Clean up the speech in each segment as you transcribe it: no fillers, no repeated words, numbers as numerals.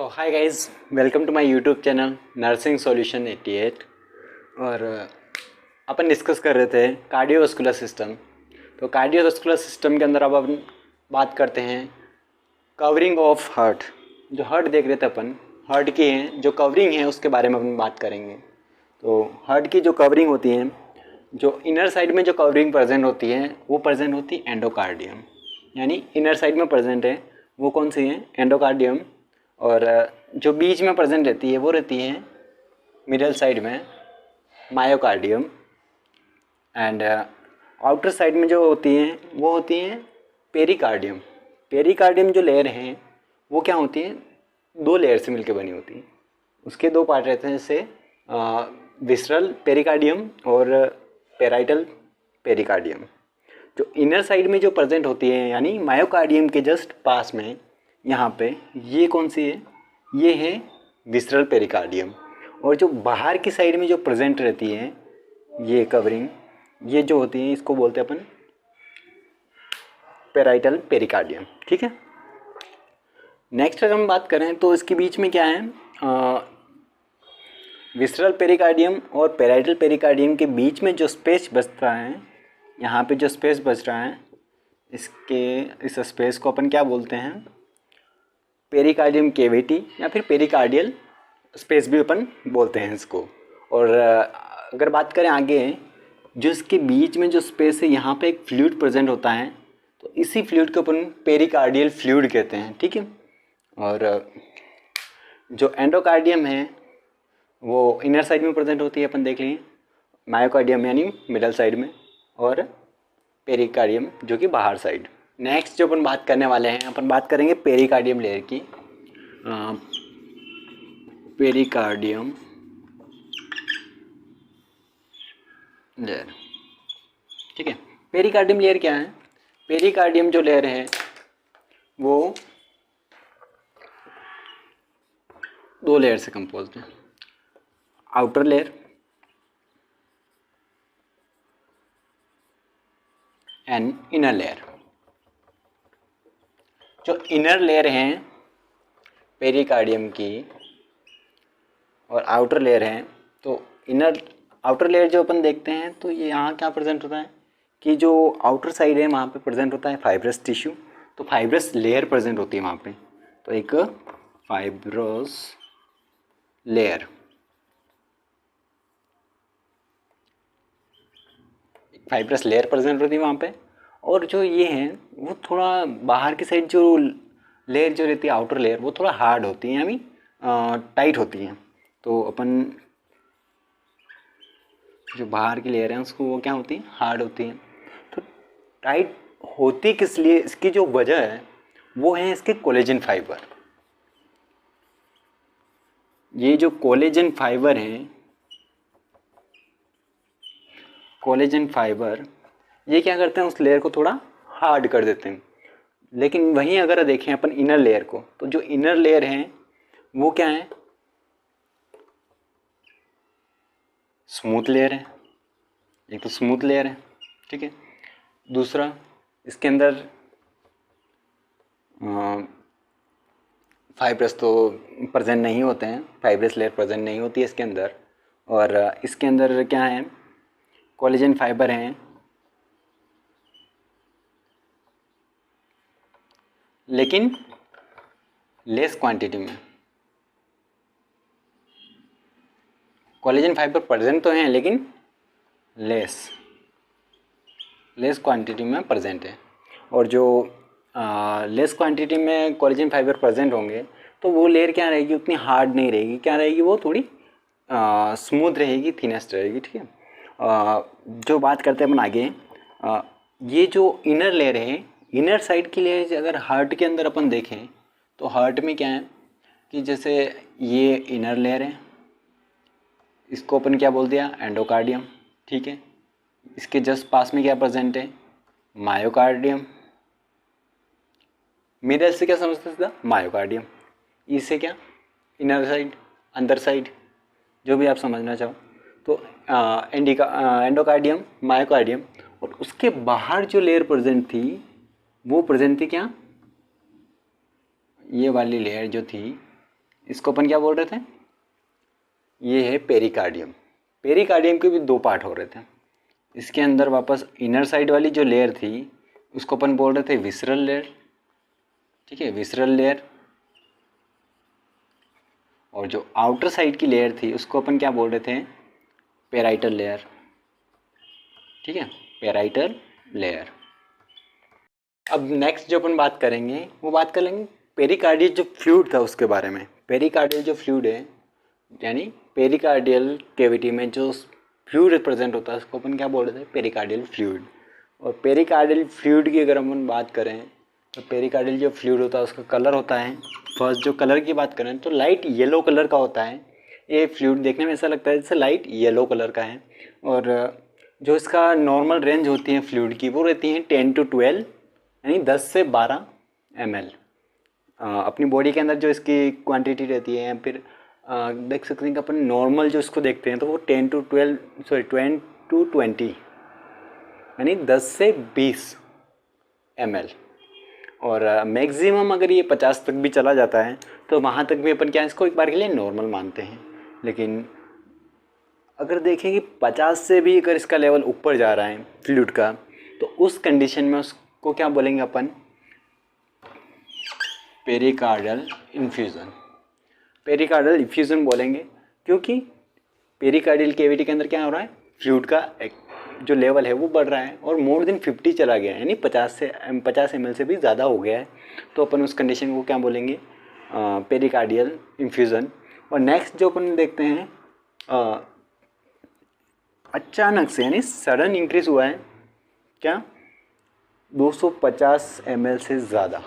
Hi guys, welcome to my YouTube channel nursing solution 88। और अपन discuss कर रहे थे कार्डियोवास्कुलर सिस्टम। तो कार्डियोवास्कुलर सिस्टम के अंदर अब अपन बात करते हैं कवरिंग ऑफ हार्ट। जो हार्ट देख रहे थे अपन, हार्ट की है जो कवरिंग है उसके बारे में अपन बात करेंगे। तो हार्ट की जो कवरिंग होती है, जो इनर साइड में जो कवरिंग प्रेजेंट होती है वो प्रेजेंट होती है एंडोकार्डियम, यानी इनर साइड में प्रेजेंट है वो कौन सी है, एंडोकार्डियम। और जो बीच में प्रेजेंट रहती है वो रहती है मिडल साइड में मायोकार्डियम। एंड आउटर साइड में जो होती हैं वो होती हैं पेरिकार्डियम। पेरिकार्डियम जो लेयर हैं वो क्या होती हैं, दो लेयर से मिलकर बनी होती हैं। उसके दो पार्ट रहते हैं, जैसे विसरल पेरिकार्डियम और पेराइटल पेरिकार्डियम। जो इनर साइड में जो प्रेजेंट होती है यानी मायोकार्डियम के जस्ट पास में, यहाँ पे ये कौन सी है, ये है विसरल पेरिकार्डियम। और जो बाहर की साइड में जो प्रेजेंट रहती है ये कवरिंग, ये जो होती है इसको बोलते हैं अपन पेराइटल पेरिकार्डियम। ठीक है। नेक्स्ट अगर हम बात करें तो इसके बीच में क्या है, विसरल पेरिकार्डियम और पेराइटल पेरिकार्डियम के बीच में जो स्पेस बचता है, यहाँ पे जो स्पेस बच रहा है इस स्पेस को अपन क्या बोलते हैं, पेरिकार्डियम केविटी या फिर पेरिकार्डियल स्पेस भी अपन बोलते हैं इसको। और अगर बात करें आगे, जो इसके बीच में जो स्पेस है यहाँ पे एक फ्लूइड प्रेजेंट होता है, तो इसी फ्लूइड को अपन पेरिकार्डियल फ्लूइड कहते हैं। ठीक है। और जो एंडोकार्डियम है वो इनर साइड में प्रेजेंट होती है, अपन देख लिए मायोकार्डियम यानी मिडल साइड में, और पेरिकार्डियम जो कि बाहर साइड। नेक्स्ट जो अपन बात करने वाले हैं, अपन बात करेंगे पेरिकार्डियम लेयर की। Pericardium layer. ठीक है। पेरिकार्डियम लेयर क्या है, पेरिकार्डियम जो लेयर है वो दो लेयर से कंपोज है, outer layer and inner layer. जो इनर लेयर हैं पेरिकार्डियम की और आउटर लेयर हैं, तो आउटर लेयर जो अपन देखते हैं तो ये यहाँ क्या प्रेजेंट होता है कि जो आउटर साइड है वहाँ पे प्रेजेंट होता है फाइब्रस टिश्यू। तो फाइब्रस लेयर प्रेजेंट होती है वहाँ पे, तो एक fibrous layer, fibrous layer present होती है वहाँ पे। और जो ये है वो थोड़ा बाहर की साइड जो लेयर जो रहती है आउटर लेयर वो थोड़ा हार्ड होती है यानी टाइट होती है। तो अपन जो बाहर की लेयर है उसको वो क्या होती है, हार्ड होती है। तो टाइट होती किस लिए, इसकी जो वजह है वो है इसके कोलेजन फाइबर। ये जो कोलेजन फाइबर है, कोलेजन फाइबर ये क्या करते हैं, उस लेयर को थोड़ा हार्ड कर देते हैं। लेकिन वहीं अगर देखें अपन इनर लेयर को, तो जो इनर लेयर है वो क्या है, स्मूथ लेयर है। एक तो स्मूथ लेयर है, ठीक है। दूसरा इसके अंदर फाइब्रस तो प्रेजेंट नहीं होते हैं, फाइब्रस लेयर प्रेजेंट नहीं होती है इसके अंदर। और इसके अंदर क्या है, कोलेजन फाइबर हैं, लेकिन लेस क्वांटिटी में। कोलेजन फाइबर प्रेजेंट तो हैं लेकिन लेस क्वांटिटी में प्रेजेंट है। और जो लेस क्वांटिटी में कोलेजन फाइबर प्रेजेंट होंगे तो वो लेयर क्या रहेगी, उतनी हार्ड नहीं रहेगी, क्या रहेगी, वो थोड़ी स्मूथ रहेगी, थिनेस्ट रहेगी। ठीक है। जो बात करते हैं अपन आगे, ये जो इनर लेयर है, इनर साइड की लेयर अगर हार्ट के अंदर अपन देखें तो हार्ट में क्या है कि जैसे ये इनर लेयर है, इसको अपन क्या बोल दिया, एंडोकार्डियम। ठीक है। इसके जस्ट पास में क्या प्रेजेंट है, मायोकार्डियम। मिडल से क्या समझते थे, मायोकार्डियम। इससे क्या, इनर साइड, अंदर साइड, जो भी आप समझना चाहो। तो एंडोकार्डियम, मायोकार्डियम। और उसके बाहर जो लेयर प्रेजेंट थी वो प्रेजेंट थी क्या, ये वाली लेयर जो थी इसको अपन क्या बोल रहे थे, ये है पेरिकार्डियम। पेरिकार्डियम के भी दो पार्ट हो रहे थे। इसके अंदर वापस इनर साइड वाली जो लेयर थी उसको अपन बोल रहे थे विसरल लेयर, ठीक है, विसरल लेयर। और जो आउटर साइड की लेयर थी उसको अपन क्या बोल रहे थे, पेराइटल लेयर, ठीक है, पेराइटल लेयर। अब नेक्स्ट जो अपन बात करेंगे वो बात करेंगे पेरिकार्डियल जो फ्लूइड था उसके बारे में। पेरिकार्डियल जो फ्लूइड है, यानी पेरिकार्डियल कैविटी में जो फ्लूइड प्रेजेंट होता है उसको अपन क्या बोल रहे थे, पेरिकार्डियल फ्लूइड। और पेरिकार्डियल फ्लूइड की अगर अपन बात करें तो पेरिकार्डियल जो फ्लूइड होता है उसका कलर होता है, फर्स्ट जो कलर की बात करें तो लाइट येलो कलर का होता है। ये फ्लूइड देखने में ऐसा लगता है जैसे लाइट येलो कलर का है। और जो इसका नॉर्मल रेंज होती है फ्लूइड की वो रहती है 10 to 12 यानी 10 से 12 ml। अपनी बॉडी के अंदर जो इसकी क्वांटिटी रहती है, या फिर देख सकते हैं कि अपन नॉर्मल जो इसको देखते हैं तो वो 10 to 20 यानी 10 से 20 ml। और मैक्सिमम अगर ये 50 तक भी चला जाता है तो वहाँ तक भी अपन क्या इसको एक बार के लिए नॉर्मल मानते हैं। लेकिन अगर देखें कि 50 से भी अगर इसका लेवल ऊपर जा रहा है फ्लूइड का, तो उस कंडीशन में उसको क्या बोलेंगे अपन, पेरिकार्डियल इन्फ्यूज़न। पेरिकार्डियल इन्फ्यूज़न बोलेंगे क्योंकि पेरिकार्डियल कैविटी के अंदर क्या हो रहा है, फ्लूइड का जो लेवल है वो बढ़ रहा है और मोर देन 50 चला गया है, यानी 50 ml से भी ज़्यादा हो गया है। तो अपन उस कंडीशन को क्या बोलेंगे, पेरिकार्डियल इन्फ्यूज़न। और नेक्स्ट जो अपन देखते हैं अचानक से यानी सडन इंक्रीज़ हुआ है क्या, 250 ml से ज़्यादा,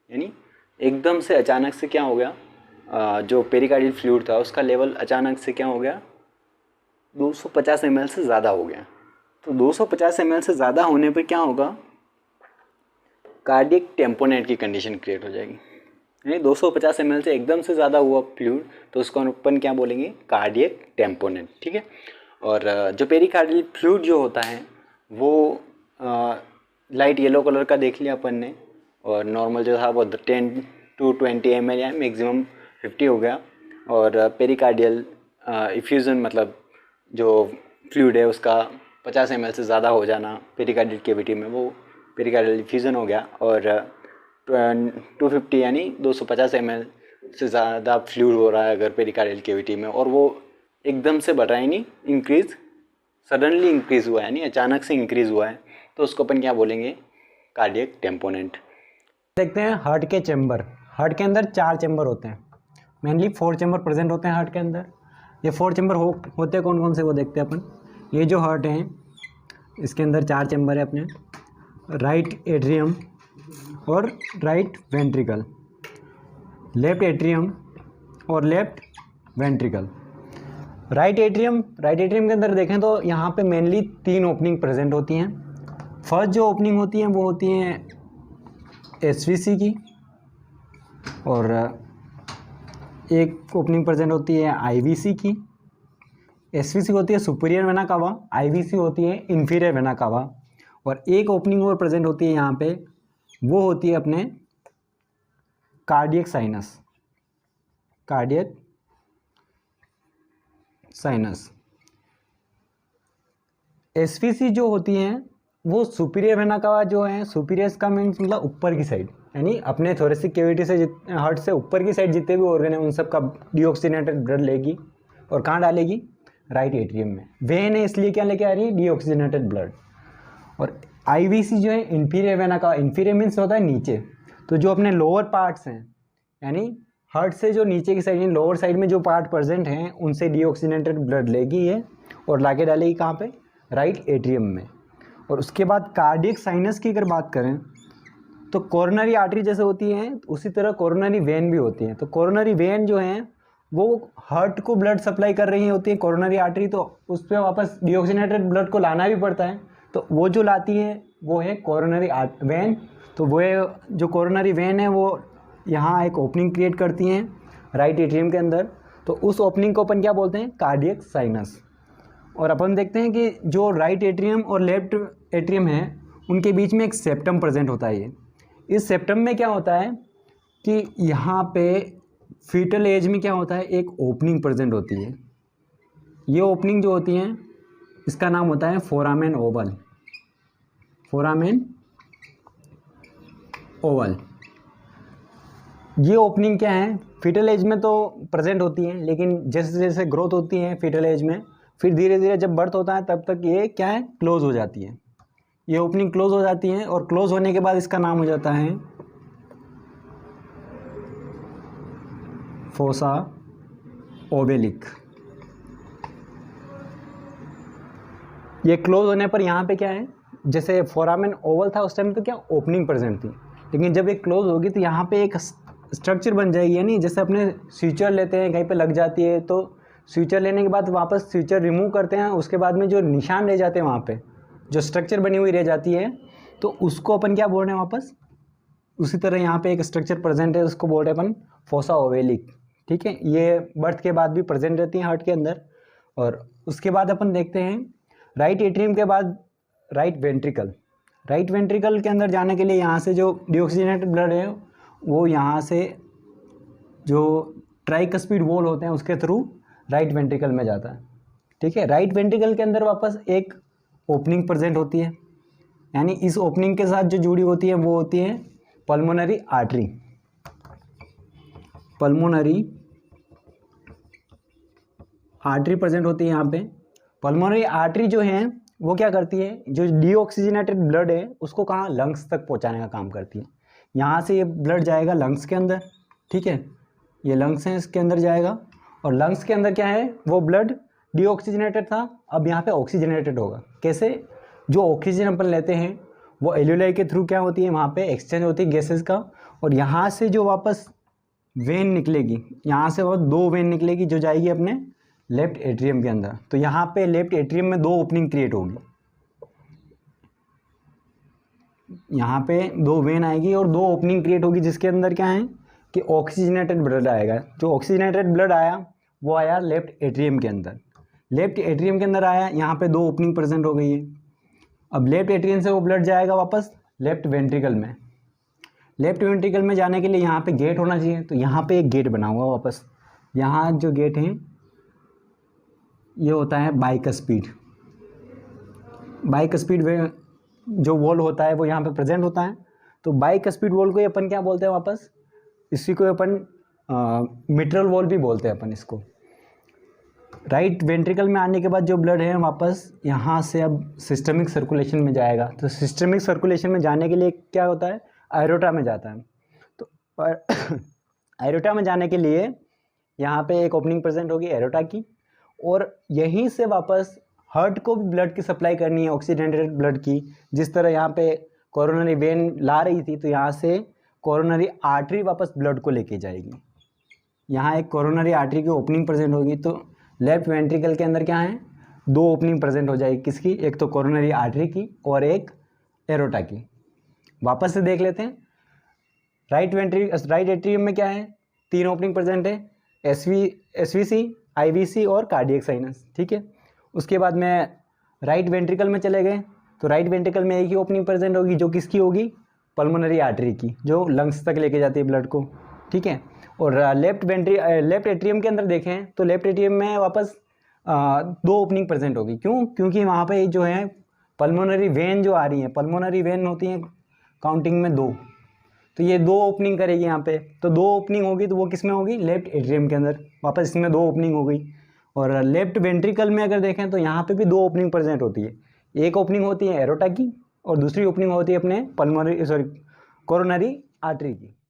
यानी एकदम से अचानक से क्या हो गया, जो पेरिकार्डियल फ्लूइड था उसका लेवल अचानक से क्या हो गया, 250 ml से ज़्यादा हो गया। तो 250 ml से ज़्यादा होने पर क्या होगा, कार्डियक टेम्पोनेट की कंडीशन क्रिएट हो जाएगी। यानी 250 ml से एकदम से ज़्यादा हुआ फ्लूइड तो उसको अपन क्या बोलेंगे, कार्डियक टेम्पोनेट, ठीक है। और जो पेरिकार्डियल फ्लूइड जो होता है वो लाइट येलो कलर का देख लिया अपन ने, और नॉर्मल जो था वो 10 to 20 ml या मैक्सिमम 50 हो गया। और पेरिकार्डियल इफ्यूज़न मतलब जो फ्लूइड है उसका 50 ml से ज़्यादा हो जाना पेरिकार्डियल कैविटी में, वो पेरिकार्डियल इफ्यूज़न हो गया। और 250 यानी 250 ml से ज़्यादा फ्लूइड हो रहा है अगर पेरिकार्डियल कैविटी में, और वो एकदम से बढ़ रहा है, यानी इंक्रीज़, सडनली इंक्रीज़ हुआ है, यानी अचानक से इंक्रीज़ हुआ है, तो उसको अपन क्या बोलेंगे, कार्डियक टेम्पोनेंट। देखते हैं हार्ट के चैम्बर। हार्ट के अंदर 4 चैम्बर होते हैं, मेनली 4 चैम्बर प्रेजेंट होते हैं हार्ट के अंदर। ये 4 चैम्बर होते हैं कौन कौन से वो देखते हैं अपन। ये जो हार्ट है इसके अंदर 4 चैम्बर है अपने, राइट एट्रियम और राइट वेंट्रिकल, लेफ्ट एट्रियम और लेफ्ट वेंट्रिकल। राइट एट्रियम के अंदर देखें तो यहाँ पे मेनली 3 ओपनिंग प्रेजेंट होती हैं। फर्स्ट जो ओपनिंग होती हैं वो होती हैं एसवीसी की, और एक ओपनिंग प्रेजेंट होती है आईवीसी की। एसवीसी होती है सुपीरियर वेना कावा, आईवीसी होती है इन्फीरियर वेना कावा। और एक ओपनिंग और प्रेजेंट होती है यहाँ पे, वो होती है अपने cardiac sinus, cardiac sinus. SVC जो होती हैं वो सुपीरियर वेना कावा जो है, सुपीरियर का मीन्स मतलब ऊपर की साइड, यानी अपने थोरेसिक कैविटी से हार्ट से ऊपर की साइड जितने भी ऑर्गन हैं उन सब का डीऑक्सीजनेटेड ब्लड लेगी और कहाँ डालेगी, राइट एट्रियम में। वेन है इसलिए क्या लेके आ रही है, डीऑक्सीजनेटेड ब्लड। और आईवीसी जो है inferior vena cava, inferior means होता है नीचे, तो जो अपने लोअर पार्ट्स हैं, यानी हार्ट से जो नीचे की साइड, लोअर साइड में जो पार्ट प्रेजेंट हैं उनसे डीऑक्सीजनेटेड ब्लड लेगी ये और लाके डालेगी कहाँ पे, राइट एट्रियम में। और उसके बाद कार्डियक साइनस की अगर बात करें तो कोरोनरी आर्टरी जैसे होती हैं उसी तरह कोरोनरी वेन भी होती हैं। तो कोरोनरी वेन जो हैं वो हार्ट को ब्लड सप्लाई कर रही होती है कोरोनरी आर्टरी, तो उस पर वापस डीऑक्सीजनेटेड ब्लड को लाना भी पड़ता है, तो वो जो लाती है वो है कोरोनरी वेन। तो वो जो कोरोनरी वेन है वो यहाँ एक ओपनिंग क्रिएट करती हैं राइट एट्रियम के अंदर, तो उस ओपनिंग को अपन क्या बोलते हैं, कार्डियक साइनस। और अपन देखते हैं कि जो राइट एट्रियम और लेफ्ट एट्रियम है उनके बीच में एक सेप्टम प्रेजेंट होता है। इस सेप्टम में क्या होता है कि यहाँ पे फीटल एज में क्या होता है, एक ओपनिंग प्रेजेंट होती है। ये ओपनिंग जो होती है इसका नाम होता है फोरामेन ओवल। Foramen Oval. ये ओपनिंग क्या है, फीटल एज में तो प्रेजेंट होती है, लेकिन जैसे जैसे ग्रोथ होती है फीटल एज में, फिर धीरे धीरे जब बर्थ होता है तब तक ये क्या है, क्लोज हो जाती है। ये ओपनिंग क्लोज हो जाती है और क्लोज होने के बाद इसका नाम हो जाता है फोसा ओवेलिक। ये क्लोज होने पर यहाँ पे क्या है, जैसे फोरामेन ओवल था उस टाइम तो क्या ओपनिंग प्रेजेंट थी, लेकिन जब ये क्लोज होगी तो यहाँ पे एक स्ट्रक्चर बन जाएगी, यानी जैसे अपने स्विचर लेते हैं कहीं पे लग जाती है तो स्विचर लेने के बाद वापस स्विचर रिमूव करते हैं, उसके बाद में जो निशान रह जाते हैं वहाँ पे जो स्ट्रक्चर बनी हुई रह जाती है तो उसको अपन क्या बोल रहे हैं वापस, उसी तरह यहाँ पे एक स्ट्रक्चर प्रेजेंट है उसको बोल रहे हैं अपन फोसा ओवेलिक। ठीक है, ये बर्थ के बाद भी प्रेजेंट रहती है हार्ट के अंदर। और उसके बाद अपन देखते हैं राइट एट्रियम के बाद राइट वेंट्रिकल। राइट वेंट्रिकल के अंदर जाने के लिए यहाँ से जो डीऑक्सीजनेटेड ब्लड है वो यहाँ से जो ट्राइकस्पिड वॉल होते हैं उसके थ्रू राइट वेंट्रिकल में जाता है। ठीक है, राइट वेंट्रिकल के अंदर वापस एक ओपनिंग प्रेजेंट होती है, यानी इस ओपनिंग के साथ जो जुड़ी होती है वो होती है pulmonary artery. Pulmonary artery present होती है यहाँ पे। पल्मोनरी आर्टरी जो है वो क्या करती है, जो डीऑक्सीजनेटेड ब्लड है उसको कहाँ, लंग्स तक पहुँचाने का काम करती है। यहाँ से ये ब्लड जाएगा लंग्स के अंदर। ठीक है, ये लंग्स हैं इसके अंदर जाएगा, और लंग्स के अंदर क्या है, वो ब्लड डीऑक्सीजनेटेड था अब यहाँ पे ऑक्सीजनेटेड होगा। कैसे, जो ऑक्सीजन अपन लेते हैं वो एल्यूलाई के थ्रू क्या होती है, वहाँ पे एक्सचेंज होती है गैसेस का, और यहाँ से जो वापस वेन निकलेगी, यहाँ से वो 2 वेन निकलेगी जो जाएगी अपने लेफ्ट एट्रियम के अंदर। तो यहाँ पे लेफ्ट एट्रियम में 2 ओपनिंग क्रिएट होगी, यहाँ पे 2 वेन आएगी और 2 ओपनिंग क्रिएट होगी, जिसके अंदर क्या है कि ऑक्सीजनेटेड ब्लड आएगा। जो ऑक्सीजनेटेड ब्लड आया वो आया लेफ्ट एट्रियम के अंदर। लेफ्ट एट्रियम के अंदर आया, यहाँ पे 2 ओपनिंग प्रेजेंट हो गई है। अब लेफ्ट एट्रियम से वो ब्लड जाएगा वापस लेफ्ट वेंट्रिकल में। लेफ्ट वेंट्रिकल में जाने के लिए यहाँ पे गेट होना चाहिए, तो यहाँ पे एक गेट बना हुआ वापस। यहाँ जो गेट है ये होता है बाइकस्पिड। बाइकस्पिड जो वॉल होता है वो यहाँ पे प्रेजेंट होता है। तो बाइकस्पिड वॉल को ही अपन क्या बोलते हैं वापस, इसी को अपन मिट्रल वॉल भी बोलते हैं अपन इसको। राइट वेंट्रिकल में आने के बाद जो ब्लड है वापस यहाँ से अब सिस्टमिक सर्कुलेशन में जाएगा। तो सिस्टमिक सर्कुलेशन में जाने के लिए क्या होता है, एरोटा में जाता है। तो एरोटा में जाने के लिए यहाँ पे एक ओपनिंग प्रेजेंट होगी एरोटा की, और यहीं से वापस हार्ट को भी ब्लड की सप्लाई करनी है, ऑक्सीजनेटेड ब्लड की। जिस तरह यहाँ पे कोरोनरी वेन ला रही थी, तो यहाँ से कोरोनरी आर्टरी वापस ब्लड को लेके जाएगी। यहाँ एक कोरोनरी आर्टरी की ओपनिंग प्रेजेंट होगी, तो लेफ्ट वेंट्रिकल के अंदर क्या है, 2 ओपनिंग प्रेजेंट हो जाएगी। किसकी, एक तो कोरोनरी आर्टरी की और एक एरोटा की। वापस से देख लेते हैं, राइट एट्रियम में क्या है, 3 ओपनिंग प्रेजेंट है, एसवीसी, आईवीसी और कार्डियक साइनस। ठीक है, उसके बाद में राइट वेंट्रिकल में चले गए, तो राइट वेंट्रिकल में एक ही ओपनिंग प्रेजेंट होगी, जो किसकी होगी, पल्मोनरी आर्टरी की, जो लंग्स तक लेके जाती है ब्लड को। ठीक है, और लेफ्ट एट्रियम के अंदर देखें तो लेफ्ट एट्रियम में वापस 2 ओपनिंग प्रेजेंट होगी। क्यों, क्योंकि वहाँ पे जो है पल्मोनरी वेन जो आ रही हैं, पल्मोनरी वेन होती हैं काउंटिंग में 2, तो ये 2 ओपनिंग करेगी यहाँ पे। तो 2 ओपनिंग होगी तो वो किस में होगी, लेफ्ट एट्रियम के अंदर। वापस इसमें 2 ओपनिंग हो गई। और लेफ्ट वेंट्रिकल में अगर देखें तो यहाँ पे भी 2 ओपनिंग प्रेजेंट होती है। एक ओपनिंग होती है एरोटा की और दूसरी ओपनिंग होती है अपने कोरोनरी आर्टरी की।